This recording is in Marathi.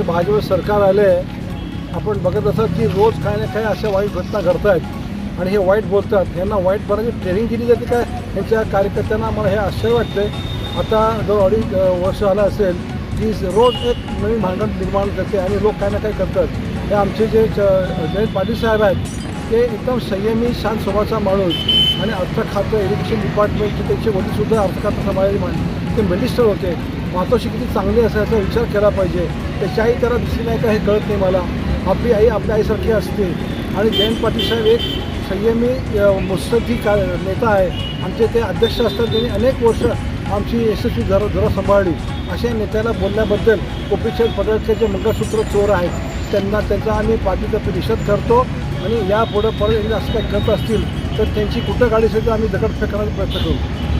हे भाजप सरकार आले आपण बघत असाल की रोज काही ना काही अशा वाईट घटना घडत आहेत आणि हे वाईट बोलतात. यांना वाईट बोलायची ट्रेनिंग दिली जाते काय यांच्या कार्यकर्त्यांना? मला हे आश्चर्य वाटते. आता जवळ 2.5 वर्ष झालं असेल की रोज एक नवीन भांडण निर्माण करते आणि लोक काही ना काही करतात. हे आमचे जे जयंत पाटील साहेब आहेत ते एकदम संयमी शांत स्वभावाचा माणूस आणि अर्थ खातं एज्युकेशन डिपार्टमेंटचे त्यांचे वडीलसुद्धा अर्थ खातं सांभाळले ते मिनिस्टर होते. मातोश्री किती चांगली असायचा विचार केला पाहिजे. त्याची आई त्याला दिसली नाही का हे कळत नाही मला. आपली आई आपल्या आईसारखी असते आणि जयंत पाटील साहेब एक संयमी मुत्सद्दी नेता आहे. आमचे ते अध्यक्ष असतात. त्यांनी अनेक वर्ष आमची यशस्वी घरं सांभाळली. अशा नेत्याला बोलल्याबद्दल गोपीचंद पडळकर जे मंगळसूत्र चोर आहेत त्यांचा आम्ही पार्टीचा निषेध करतो आणि यापुढं परत असं काही करत असतील तर त्यांची कुठं गाडी असेल तर आम्ही दगडफेक करण्याचा प्रयत्न करू.